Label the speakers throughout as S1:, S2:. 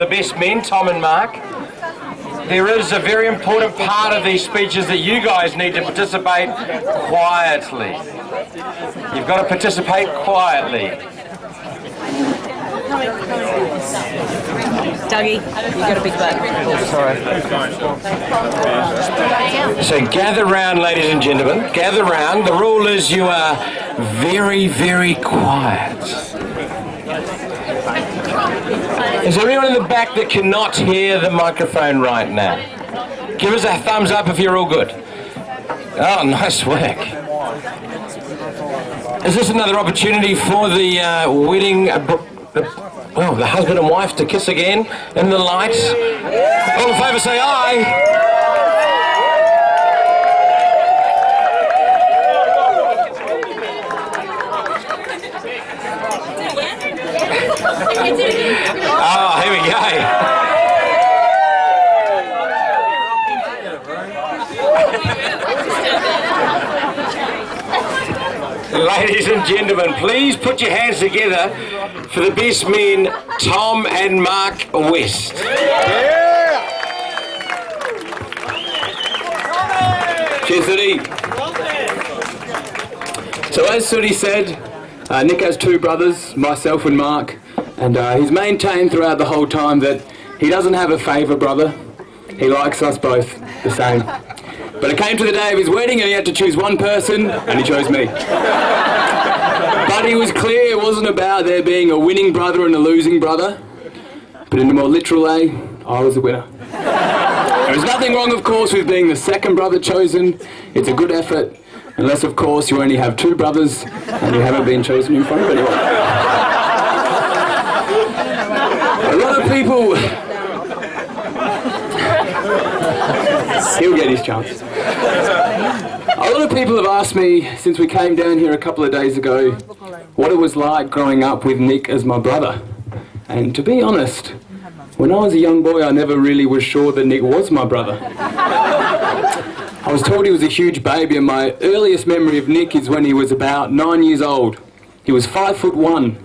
S1: The best men, Tom and Mark. There is a very important part of these speeches that you guys need to participate quietly. You've got to participate quietly.
S2: Dougie, you got a big bug.
S1: Sorry. So gather round, ladies and gentlemen. Gather round. The rule is you are very, very quiet. Is there anyone in the back that cannot hear the microphone right now? Give us a thumbs up if you're all good. Oh, nice work. Is this another opportunity for the wedding, the husband and wife to kiss again in the lights? All in favour say aye. Oh, here we go. Ladies and gentlemen, please put your hands together for the best men, Tom and Mark West. Yeah. Cheers, Sudi.
S3: So as Sudi said, Nick has two brothers, myself and Mark, and he's maintained throughout the whole time that he doesn't have a favourite brother. He likes us both the same. But it came to the day of his wedding and he had to choose one person, and he chose me. But he was clear it wasn't about there being a winning brother and a losing brother, but in a more literal way, I was the winner. There's nothing wrong, of course, with being the second brother chosen. It's a good effort, unless, of course, you only have two brothers and you haven't been chosen in front of anyone. A lot of people... He'll get his chance. A lot of people have asked me, since we came down here a couple of days ago, what it was like growing up with Nick as my brother. And to be honest, when I was a young boy, I never really was sure that Nick was my brother. I was told he was a huge baby, and my earliest memory of Nick is when he was about 9 years old. He was 5'1".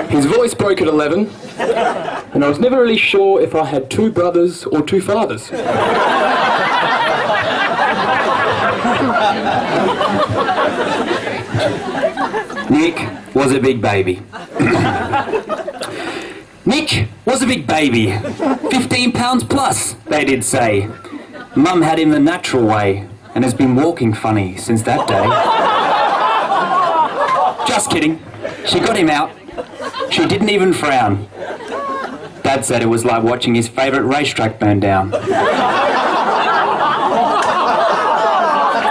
S3: His voice broke at 11, and I was never really sure if I had two brothers or two fathers.
S4: Nick was a big baby. Nick was a big baby. 15 pounds plus, they did say. Mum had him the natural way and has been walking funny since that day. Just kidding. She got him out. She didn't even frown. Dad said it was like watching his favourite racetrack burn down.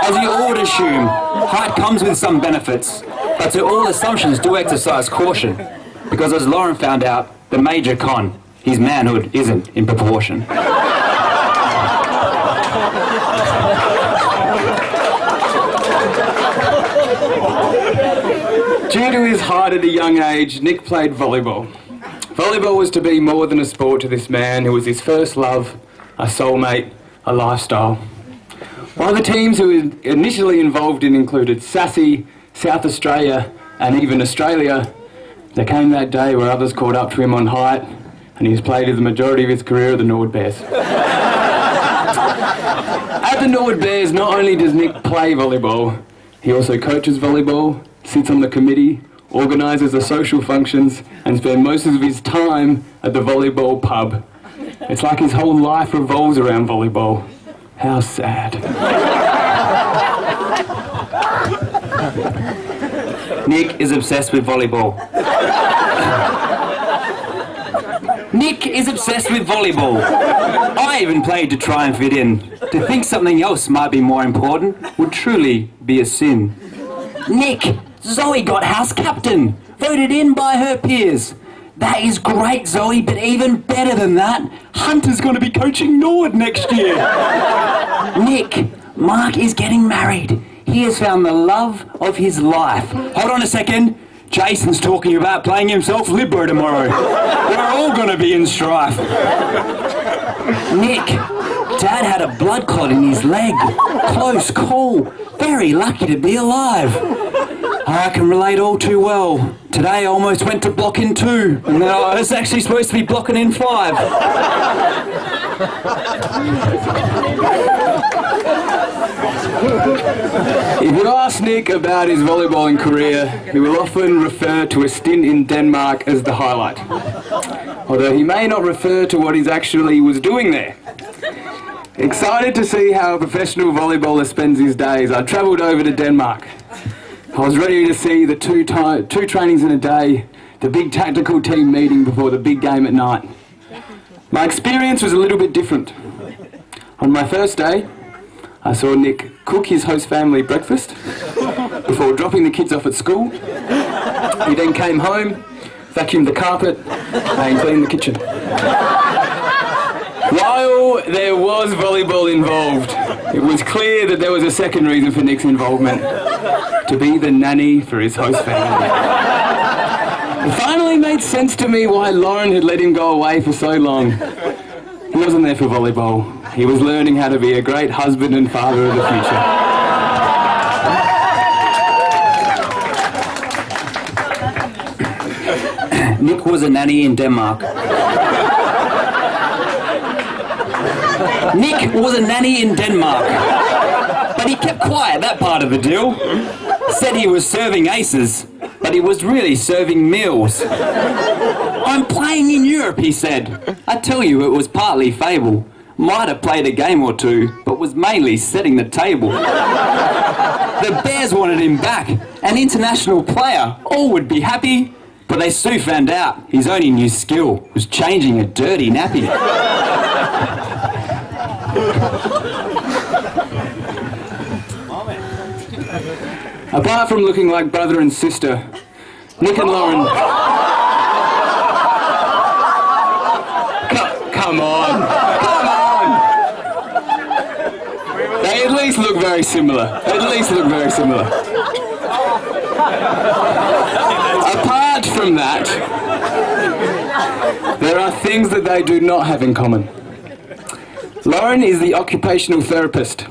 S4: As you all would assume, height comes with some benefits, but to all assumptions do exercise caution, because as Lauren found out, the major con, his manhood isn't in proportion.
S3: Due to his height at a young age, Nick played volleyball. Volleyball was to be more than a sport to this man who was his first love, a soulmate, a lifestyle. While the teams who were initially involved in included Sassy, South Australia and even Australia, there came that day where others caught up to him on height and he's played the majority of his career at the Nord Bears. At the Nord Bears, not only does Nick play volleyball, he also coaches volleyball, sits on the committee, organises the social functions and spends most of his time at the volleyball pub. It's like his whole life revolves around volleyball. How sad.
S4: Nick is obsessed with volleyball. Nick is obsessed with volleyball. I even played to try and fit in. To think something else might be more important would truly be a sin. Nick, Zoe got house captain, voted in by her peers. That is great, Zoe, but even better than that, Hunter's going to be coaching Nord next year. Nick, Mark is getting married. He has found the love of his life. Hold on a second. Jason's talking about playing himself libero tomorrow. We're all going to be in strife. Nick, Dad had a blood clot in his leg. Close call. Very lucky to be alive. I can relate all too well. Today I almost went to block in 2, and then I was actually supposed to be blocking in 5.
S3: If you ask Nik about his volleyballing career, he will often refer to a stint in Denmark as the highlight, although he may not refer to what he actually was doing there. Excited to see how a professional volleyballer spends his days, I travelled over to Denmark. I was ready to see the two trainings in a day, the big tactical team meeting before the big game at night. My experience was a little bit different. On my first day, I saw Nik cook his host family breakfast before dropping the kids off at school. He then came home, vacuumed the carpet, and cleaned the kitchen. While there was volleyball involved, it was clear that there was a second reason for Nik's involvement: to be the nanny for his host family. It finally made sense to me why Lauren had let him go away for so long. He wasn't there for volleyball. He was learning how to be a great husband and father of the future.
S4: Nik was a nanny in Denmark. Nik was a nanny in Denmark. But he kept quiet, that part of the deal. Said he was serving aces, but he was really serving meals. I'm playing in Europe, he said. I tell you, it was partly fable. Might have played a game or two, but was mainly setting the table. The Bears wanted him back, an international player. All would be happy, but they soon found out his only new skill was changing a dirty nappy.
S3: Apart from looking like brother and sister, Nik and Lauren... Come on! Come on! They at least look very similar. Apart from that, there are things that they do not have in common. Lauren is the occupational therapist,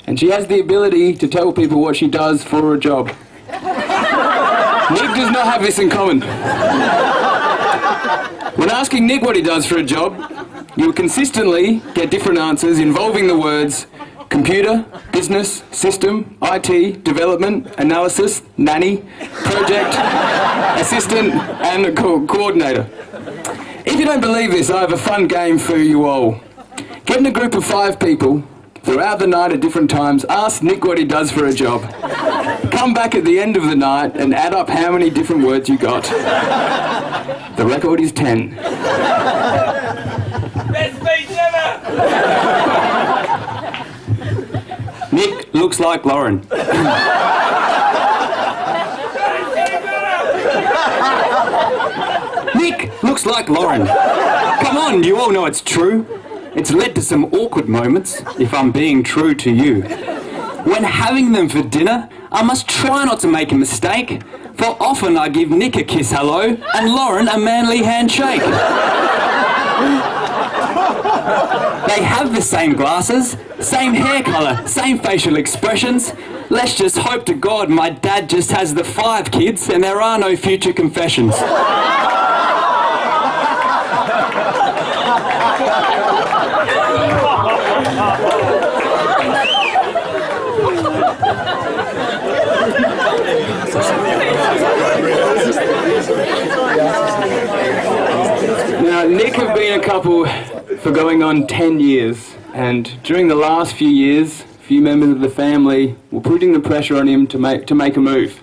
S3: and she has the ability to tell people what she does for a job. Nik does not have this in common. When asking Nik what he does for a job, you will consistently get different answers involving the words computer, business, system, IT, development, analysis, nanny, project, assistant, and coordinator. If you don't believe this, I have a fun game for you all. Get in a group of 5 people throughout the night at different times, ask Nik what he does for a job. Come back at the end of the night and add up how many different words you got. The record is 10.
S1: Best speech ever!
S4: Nik looks like Lauren. Nik looks like Lauren. Come on, you all know it's true. It's led to some awkward moments, if I'm being true to you. When having them for dinner, I must try not to make a mistake, for often I give Nik a kiss hello and Lauren a manly handshake. They have the same glasses, same hair colour, same facial expressions. Let's just hope to God my dad just has the 5 kids and there are no future confessions.
S3: Now, Nik have been a couple for going on 10 years, and during the last few years, a few members of the family were putting the pressure on him to make a move.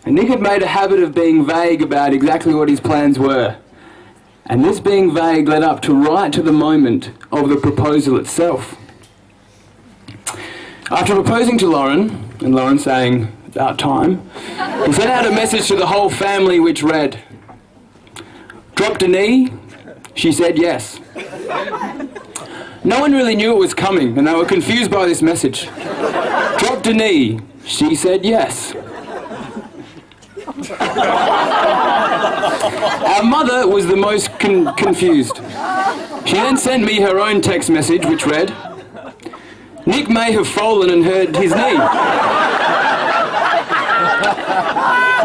S3: And Nik had made a habit of being vague about exactly what his plans were. And this being vague led up to right to the moment of the proposal itself. After proposing to Lauren, and Lauren saying, "About time," he sent out a message to the whole family which read, "Dropped a knee, she said yes." No one really knew it was coming, and they were confused by this message. Dropped a knee, she said yes. Our mother was the most confused. She then sent me her own text message which read, "Nik may have fallen and hurt his knee."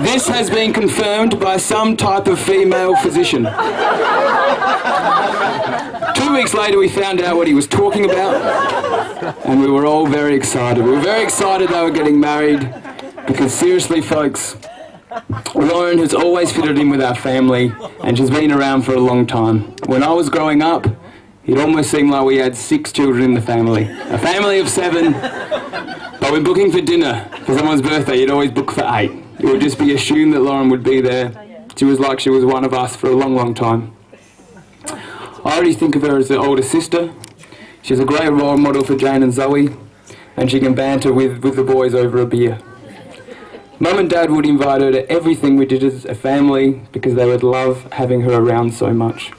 S3: This has been confirmed by some type of female physician. 2 weeks later we found out what he was talking about, and we were all very excited. We were very excited they were getting married, because seriously folks, Lauren has always fitted in with our family, and she's been around for a long time. When I was growing up, it almost seemed like we had 6 children in the family. A family of 7, but we're booking for dinner for someone's birthday, you'd always book for 8. It would just be assumed that Lauren would be there. She was like she was one of us for a long, long time. I already think of her as the older sister. She's a great role model for Jane and Zoe, and she can banter with the boys over a beer. Mum and Dad would invite her to everything we did as a family because they would love having her around so much.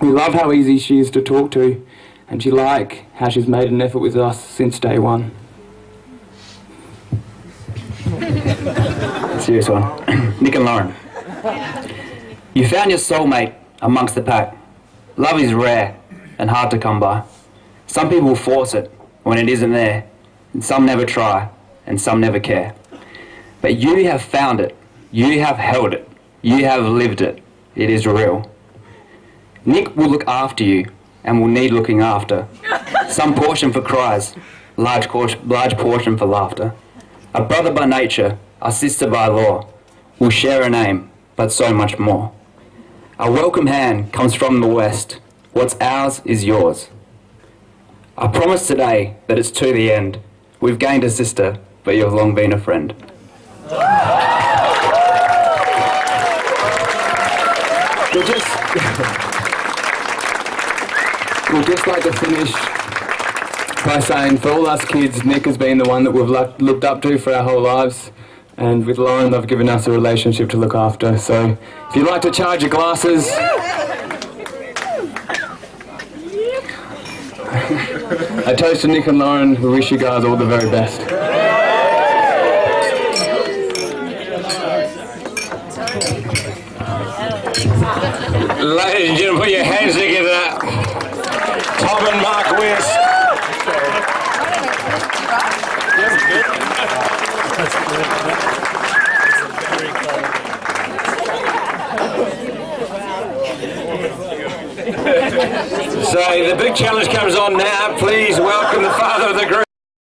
S3: We love how easy she is to talk to, and she like how she's made an effort with us since day one.
S4: Serious one. Nik and Lauren. You found your soulmate amongst the pack. Love is rare and hard to come by. Some people force it when it isn't there, and some never try, and some never care. But you have found it. You have held it. You have lived it. It is real. Nik will look after you and will need looking after. Some portion for cries, large portion for laughter. A brother by nature, a sister by law, will share a name, but so much more. A welcome hand comes from the west. What's ours is yours. I promise today that it's to the end. We've gained a sister, but you've long been a friend.
S3: We'd just like to finish by saying for all us kids, Nik has been the one that we've looked up to for our whole lives, and with Lauren they've given us a relationship to look after. So if you'd like to charge your glasses, a toast to Nik and Lauren. We wish you guys all the very best.
S1: Ladies and gentlemen, put your hands together. Tom and Mark West. So the big challenge comes on now. Please welcome the father of the group.